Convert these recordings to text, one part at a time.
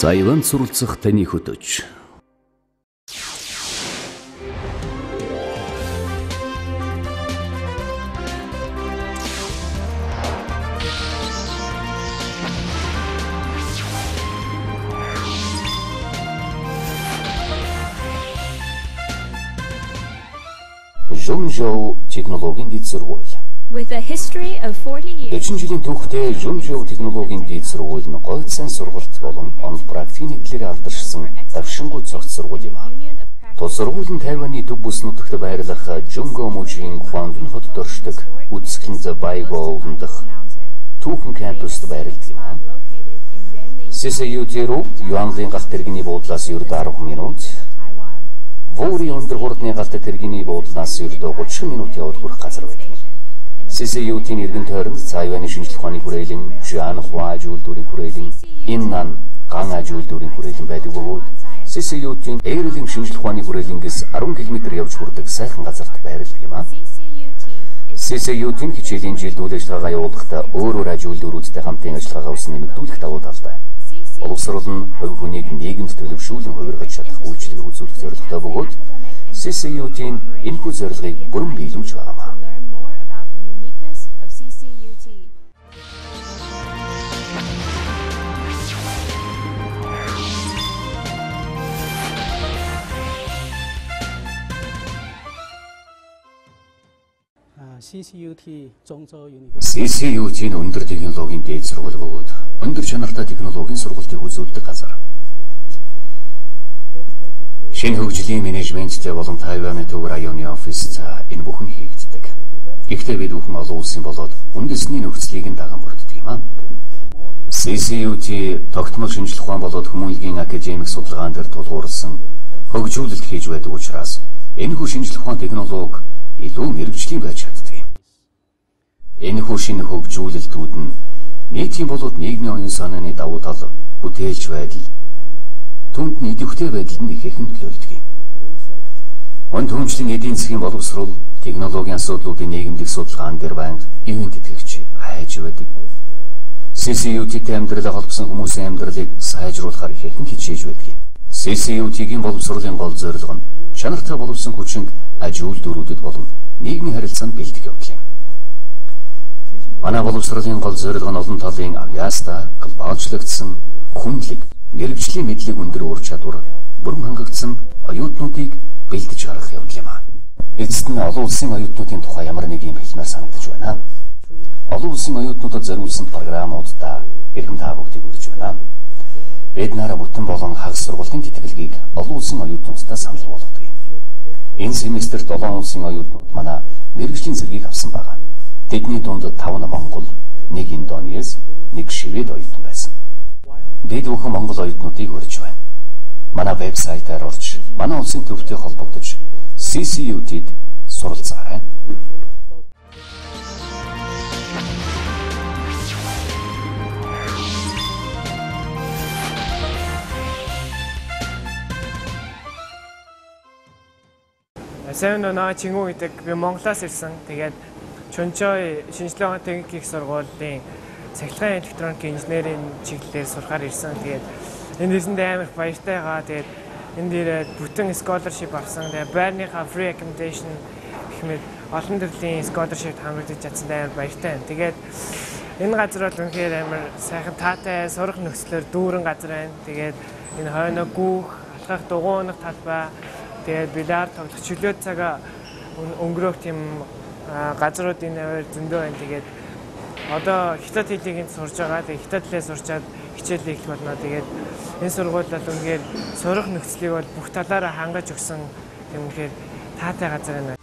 Тайванд суралцах таны хөтөч. Жунжоу технологийн дэд сургууль. With a history of 40 years. 40 жилийн түүхтэй Жунжоу технологийн дэд сургууль нь гойцсан сургалт болон онол практикийн нэглэлээр алдаршсан давшингуй цогц сургууль юм. Тус сургууль нь Тайваны төв бүс нутагт байрлах Жунго мужийн Хуандун хотод оршдог үзэсгэлэн Байго уулан дахь түүхэн кампуст байрладаг юм. CCUT руу Юанлын галт тэрэгний буудлаас ердөө 10 минут, Вури өндөр хурдны галт тэрэгний буудлаас ердөө 30 минут явж хүрэх газар байдаг. CCUT-ийн иргэн тойронд Тайваны шинжлэх ухааны хүрээлэн, Жанхуа зүйлдүүрийн хүрээлэн, Иннан ган ажуулдүүрийн хүрээлэн байдаг бөгөөд CCUT-ийн Эйрлинг шинжлэх ухааны хүрээлэнгээс 10 км явж хүрдэг сайхан газарт байрладаг юм. CCUT-ийн хичээлийн жилд үйл ажиллагаагаа явуулахдаа өөр ажуулдүүрүүдтэй хамтын ажиллагаагаа ус нэмэгдүүлэх давуу талтай. Боловсрол нь хувь хүнийг нийгэмд төлөвшүүлэн хувиргаж чадах үйлчлэгийг үзүүлэх зорилготой бөгөөд CCUT-ийн энэхүү зорилгыг бүрэн биелүүлж байгаамаа. CCUT-ийн өндөр технологийн дээд сургууль бөгөөд өндөр чанартай технологийн сургалтыг үзүүлдэг газар. Шинэ хөгжлийн менежменттэй болон Тайваны төв районы оффист энэ бүхэн хийгддэг. Гэхдээ бид бүхэн олон улсын болоод үндэсний нөхцөлийг нь даган бүрддэг юм аа. CCUT тогтмол шинжлэх ухаан болоод хүмүүнлэгийн академик судалгаан дээр тулгуурласан хөгжүүлэлт хийж байдаг учраас энэхүү шинжлэх ухаан технологи илүү мэрэгжлийн байж чаддаг. Энэхүү шинэ хөгжүүлэлтүүд нь нийтийн болоод нийгмийн оюун санааны давуу тал, бүтээлч байдал, түнд нь идэвхтэй байдал нь ихэхэн нөлөөлдөг юм. Онд хүнчлийн эдийн засгийн боловсрол, технологийн асуудлуудын нийгэмдэх судалгаан дээр байнга ивент идэвхж хайж байдаг. CCUT-тэй амьдралаа холбосон хүмүүсийн амьдралыг сайжруулахаар ихэхэн хичээж байдаг юм. CCUT-ийн боловсролын гол зорилго нь чанартай боловсон хүчинг ажуулдүүрүүдэд болон нийгмийн харилцаанд бэлдэх явдал юм. Манай боловсролын гол зорилго нь олон талын авьяастай, глобалчлагдсан, хүндлэг, мэрэгжлийн мэдлэг өндөр ур чадвар, бүрэн хангагдсан оюутнуудыг бэлдэж харах явдал юм аа. Эцэст нь олон улсын оюутнуудын тухай ямар нэг юм хэлмээр санагдаж байна. Олон улсын оюутнуудад зориулсан програмуудаа эрхэм та бүгдийг хүргэж байна. Бид нараа бүтэн болон хагас сургуулийн тэтгэлгийг олон улсын оюутнуудтай санал болгодог юм. Энэ семестрт 7 улсын оюутнууд манай мэрэгжлийн зэргийг авсан байгаа. Тэдний дунд 5 Монгол, 1 Индонез, 1 Швед оюутан байсан. Бид бүхэн Монгол оюутнуудыг урьж байна. Манай вебсайтаар орж, манай улсын төвтэй холбогдож, CCUT-д суралцаарай. Сайн оноо чингүү гэдэг би Монголоос ирсэн. Тэгээд Чунчой шинжлэх ухааны техникийн сургуулийн цахилгаан электроник инженерийн чиглэлээр сурахаар ирсэн. Тэгээд энэ дэсэндээ амар их баяртай байгаа. Тэгээд энэ дээр бүтэн scholarship авсан. Тэгээд байрныхаа free accommodation гэх мэт олон төрлийн scholarship хамрагдаж чадсан амар баяртай байна. Тэгээд энэ газар бол үнэхээр амар сайхан таатай сурах нөхцлөөр дүүрэн газар байна. Тэгээд энэ хойноо гүүх, алхах дугуйнах талбай, тэгээд бильярд тоглох чөлөө цагаа өнгөрөөх тийм газруудын аваар зөндөө байна. Тэгээд одоо хятад хэлийг сурж байгаа. Тэгээд хятад хэлээ сурчаад хичээлээ эхлэх болно. Тэгээд энэ сургууль бол үнэхээр сурах нөхцөлийг бол бүх талаараа хангаж өгсөн тийм үнэхээр таатай газар байна.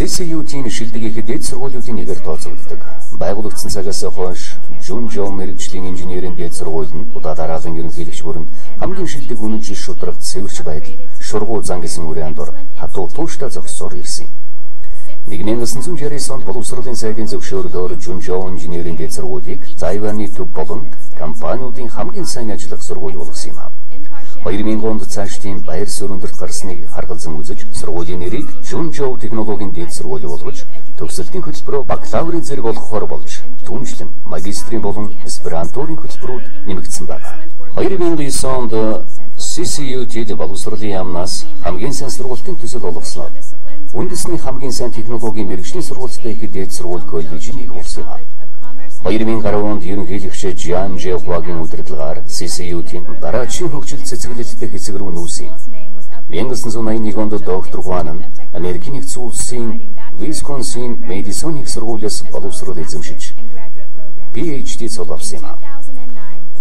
CCUT-ийн шилдэг их дэд сургуулиудын нэгээр тооцогддог. Байгуулагдсан цагаас хойш Жунжоу мэрэгжлийн инженерийн дэд сургууль нь удаа дараалан ерөнхийлөгч бүрэн хамгийн шилдэг үнэн жил шударга цэвэрч байдал, шургуу зан гэсэн үрийн андор хатуу тууштай зогсоор ирсэн. 1969 онд боловсролын сайдын зөвшөөрлөөр Жунжоу инженерийн дэд сургуулийг Тайваны төв болон компаниудын хамгийн сайн ажиллах сургууль болгосон юм. 2000 онд цаашдын баяр суурь өндөрт гарсныг харгалзан үзэж, сургуулийн нэрийг Junzhou технологийн дээд сургууль болгож, төгсөлтийн хөтөлбөрөөр бакалаврын зэрэг олгохоор болж, түүнчлэн магистрийн болон аспирантурын хөтөлбөрүүд нэмэгдсэн байна. 2009 онд CCUT-д боловсролын яамнаас хамгийн сайн сургуулийн төсөл олгосноор үндэсний хамгийн сайн технологийн мэргэжлийн сургуультай их дээд сургууль коллежийн нэг болсон юм. 2010 онд ерөнхийлөгч Jian Zhehuaгийн удирдлагаар CCUT-ийн дараагийн хөгжил цэцэглэлтэй хэсэг рүү нүүсэн. 1981 онд доктор Хуан нь Америкийн нэгдсэн улсын Wisconsin Madison их сургуулиас боловсрол эзэмшиж PhD цол авсан юм.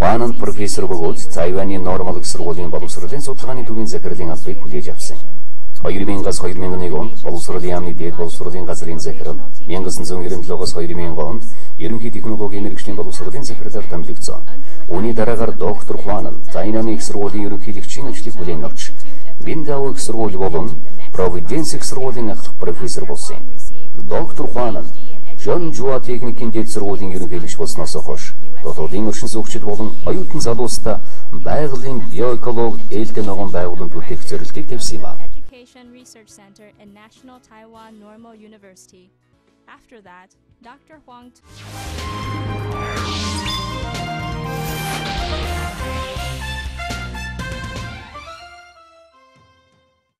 Хуан нь профессор бөгөөд Тайваны Нормал их сургуулийн боловсролын судалгааны төвийн захирлын албыг хүлээж авсан. 2000-аас 2001 онд боловсролын яамны дээд боловсролын газрын захирал, 1997-оос 2000 онд ерөнхий технологийн мэргэжлийн боловсролын захирлаар томилогдсон. Үүний дараагаар доктор Хуан нь Тайваны их сургуулийн ерөнхийлөгчийн ажлыг хүлээн авч, Миндао их сургууль болон Providence их сургуулийн ахлах профессор болсон. Доктор Хуан нь Junzhou техникийн дээд сургуулийн ерөнхийлөгч болсноос хойш дотоодын оршин суугчид болон оюутан залуустай байгалийн биоэкологи ээлтэй ногоон байгууллагын бүтээх зорилтыг тавьсан юм. Research Center in National Taiwan Normal University. After that, Dr. Huang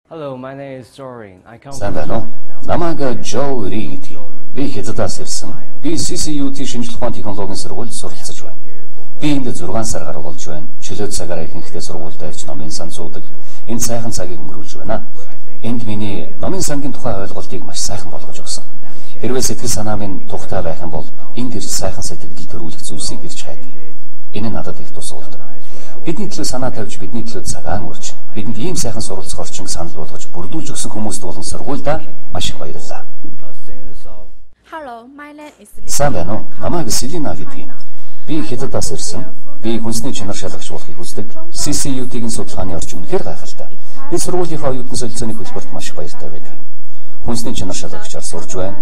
Hello, my name is Zorin. I come Сандано, намайг Joe Reed. Би Хятадаас ирсэн. Би CCUT шинжлэх ухааны технологийн сургуульд суралцж байна. Би энд 6 сар гаруй болж байна. Чөлөөт цагаараа ихэнхдээ сургуульд ирж номын сан суудаг. Энд сайхан цагийг өнгөрүүлж байна. Энд миний номын сангийн тухай ойлголтыг маш сайхан болгож өгсөн. Хэрвээ сэтгэл санаа минь тухтай байх юм бол энд ирж сайхан сэтгэл төрүүлэх зүйлсийг ирж хайдаг. Энэ нь надад их тус болдог. Бидний төлөө санаа тавьж, бидний төлөө цагаан урьж, бидэнд ийм сайхан суралцах орчинг санал болгож бүрдүүлж өгсөн хүмүүст болон сургуульдаа маш их баярлалаа. Hello, my name is Сандано, намайг Селина гэдэг юм. Би Хятадаас ирсэн. Би хүнсний чанар шалгагч болохыг хүсдэг. CCUT-ийн судалгааны орчин үнэхээр гайхалтай. Би сургуулийнхаа оюутан солилцооны хөтөлбөрт маш баяртай байдаг. Хүнсний чанар шалгагчаар сурж байна.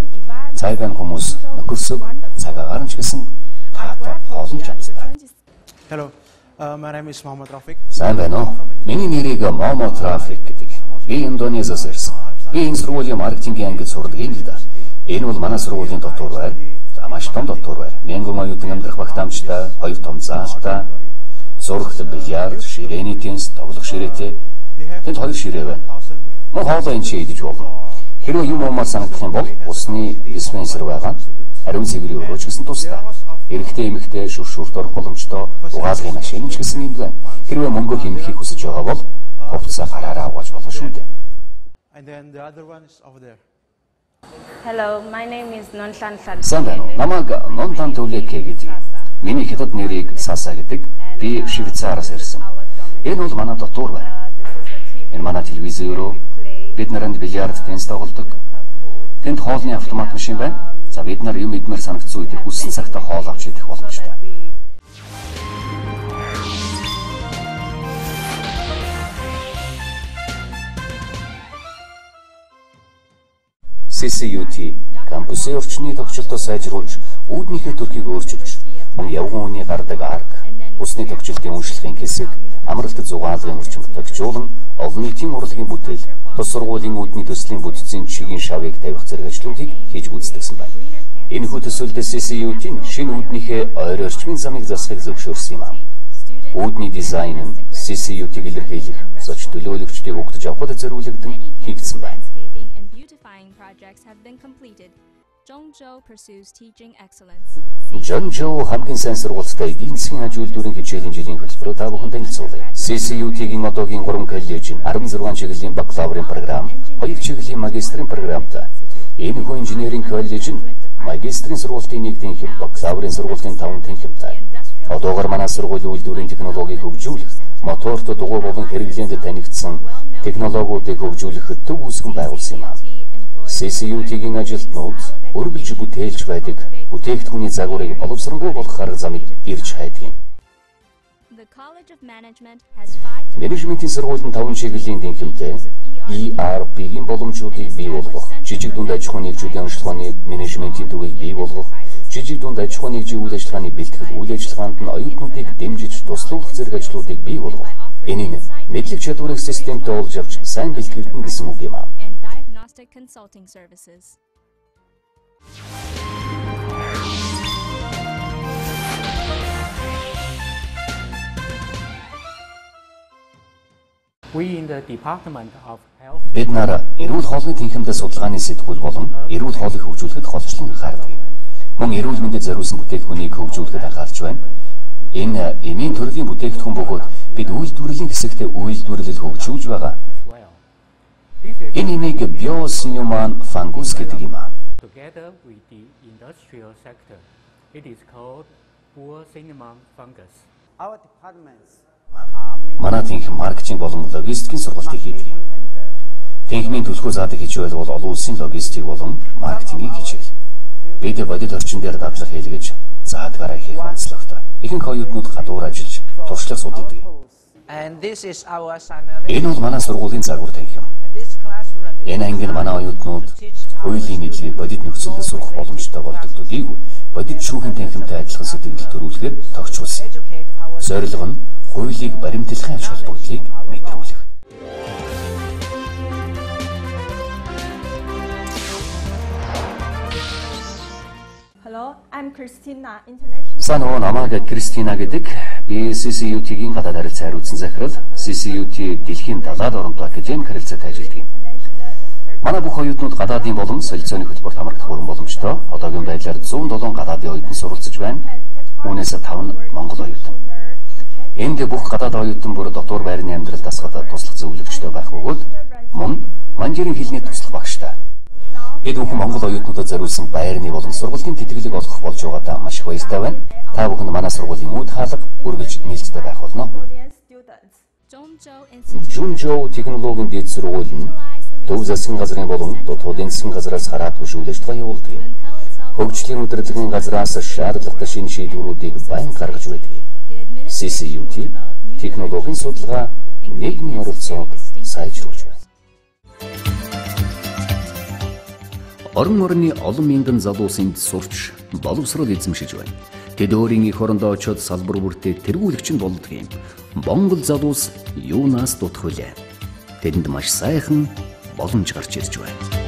Тайван хүмүүс нөхөрсөг, цагаагаар нь ч гэсэн таатай хоолн чанартай. Hello, my name is Mohammad Rafiq. Сайн байна уу? Миний нэрийг Mohammad Rafiq гэдэг. Би Индонезиас ирсэн. Би энэ сургуулийн маркетингийн ангид сурдаг юм л да. Энэ бол манай сургуулийн дотор байр. Маш том дотор байр. 1000 оюутан амьдрах багтаамжтай, 2 том заалтай, зурагт бильярд, ширээний теннис, тоглох ширээтэй. Тэнд 2 ширээ байна. Мөн хоолой энэ чи идэж болно. Хэрвээ юм уумаар санагдах юм бол усны диспенсер байгаа. Ариун цэврийн өрөөч гэсэн тустай. Эрэгтэй эмэгтэй шүршүрт орох боломжтой, угаалгын машин ч гэсэн юм байна. Хэрвээ мөнгө хэмнэхийг хүсэж байгаа бол хувцас гараараа угааж болно шүү дээ. And then the other one is over there. Hello, my name is Nonlan San. Сандано, намайг Нонтан Төлөкэ гэдэг. Миний хятад нэрийг Саса гэдэг. Би Швейцараас ирсэн. Энэ бол манай дотор байна. Энэ манай телевиз өрөө. Бид наранд бильярд, теннис тоглодог. Тэнд хоолны автомат машин байна. За бид нар юм идмээр санагдсан үед хүссэн цагтаа хоол авч идэх боломжтой. CCUT кампусын орчны тогтчлолтоо сайжруулж, үүднийхээ төрхийг өөрчилж, мөн явган үний гардаг арк, усны тогтчлтын үншлэхийн хэсэг, амралт зугаалгын орчинг тогтжуулан, олон нийтийн урлагийн бүтээл, тус сургуулийн үүдний төслийн бүтцийн чигийн шавыг тавих зэрэг ажлуудыг хийж гүйцэтгэсэн байна. Энэхүү төсөлд CCUT-ийн шинэ үүднийхээ ойр орчмын замыг засахыг зөвшөөрсөн юм. Үүдний дизайн нь CCUT-ийг илэрхийлэх, зоч төлөөлөгчдийг угтаж авахд зориулагдсан хийгдсэн байна. projects have been completed. Junzhou pursues teaching excellence. Junzhou хамгийн сайн сургуультай эдийн засгийн аж үйлдвэрийн хичээлийн жилийн хөтөлбөрөөр та бүхэн танилцуулъя. CCUT-ийн одоогийн 3 коллеж нь 16 чиглэлийн бакалаврын програм, 2 чиглэлийн магистрийн програмтай. Энэхүү инженерийн коллеж нь магистрийн сургуулийн 1 тэнхим, бакалаврын сургуулийн 5 тэнхимтэй. Одоогоор манай сургуулийн үйлдвэрийн технологиг хөгжүүлэх, моторт дугуй болон хэрэглээнд танигдсан технологиудыг хөгжүүлэхэд төв үүсгэн байгуулсан юм. CCUT-ийн ажилтнууд өргөлж бүтээлч байдаг бүтээгдэхүүний загварыг боловсронгуй болгох арга замыг ирж хайдаг юм. Менежментийн сургуулийн 5 чиглэлийн тэнхимтэй ERP-ийн боломжуудыг бий болгох, жижиг дунд аж ахуйн нэгжүүдийн онцлогооны менежментийн төвийг бий болгох, жижиг дунд аж ахуйн нэгжийн үйл ажиллагааны бэлтгэл, үйл ажиллагаанд нь оюутнуудыг дэмжиж туслуулах зэрэг ажлуудыг бий болгох. Энийг мэдлэг чадварыг системд оолж авч сайн бэлтгэгдэн гэсэн үг юм аа. And diagnostic consulting services. We in the Department of Health Бид нар эрүүл хоолны тэнхимд судалгааны сэтгүүл болон эрүүл хоолыг хөгжүүлэхэд холчлон анхаардаг. Мөн эрүүл мэндэд зориулсан бүтээгдэхүүнийг хөгжүүлэхэд анхаарч байна. Энэ эмийн төрлийн бүтээгдэхүүн бөгөөд бид үйлдвэрлэлийн хэсэгт үйлдвэрлэл хөгжүүлж байгаа. well. This is Энэ эмийг биосинеман фангус гэдэг юм аа. together with the industrial sector. It is called poor cinnamon fungus. Our departments Манай тэнхим маркетинг болон логистикийн сургалтыг хийдэг. Тэнхимийн түлхүү заадаг хичээл бол олон улсын логистик болон маркетингийн хичээл. Бид бодит орчин дээр давчлах хийлгэж заадгаараа хийх онцлогтой. Ихэнх оюутнууд гадуур ажиллаж туршлага судалдаг. and this is our Sanari. Энэ бол манай сургуулийн загвар тэнхим. This classroom Энэ ангид манай оюутнууд хуулийн мэдлэгийг бодит нөхцөлд сурах боломжтой болдог төдийг бодит шүүхийн тэнхимтэй адилхан сэтгэл төрүүлэхэд тогтчулсан. educate our Зорилго нь хуулийг баримтлахын ач холбогдлыг мэдрүүлэх. Hello, I'm Christina, International. Сайн уу, намайг Кристина гэдэг. Би CCUT-ийн гадаад харилцаа хариуцсан захирал, CCUT дэлхийн далаад оромт академик харилцаатай ажилладаг юм. Манай бүх оюутнууд гадаадын болон солилцооны хөтөлбөрт хамрагдах бүрэн боломжтой. Одоогийн байдлаар 107 гадаадын оюутан суралцж байна. Үүнээс 5 нь Монгол оюутан. Энд бүх гадаад оюутан бүр дотор байрны амьдралд дасгад туслах зөвлөгчтэй байх бөгөөд мөн манжирын хэлний туслах багштай. Бид бүхэн Монгол оюутнуудад зориулсан байрны болон сургуулийн тэтгэлэг олгох болж байгаадаа маш их баяртай байна. Та бүхэн манай сургуулийн үүд хаалга үргэлж нээлттэй байх болно. Students. Zhongzhou Institute Жунжоу технологийн дэд сургууль нь төв засгийн газрын болон дутуудын засгийн газраас хараад хөшүүл ажиллагаа явуулдаг юм. Хөгжлийн удирдлагын газраас шаардлагатай шинэ шийдвэрүүдийг байн гаргаж байдаг юм. CCUT технологийн судалгаа нийгмийн оролцоог сайжруулж байна. Орон орны олон мянган залуусын сурч боловсрол эзэмшиж байна. Тэд өөрийн эх орондоо очиод салбар бүртээ тэргүүлэгч нь болдог юм. Монгол залуус юунаас дутх вүлээ? Тэдэнд маш сайхан боломж гарч ирж байна.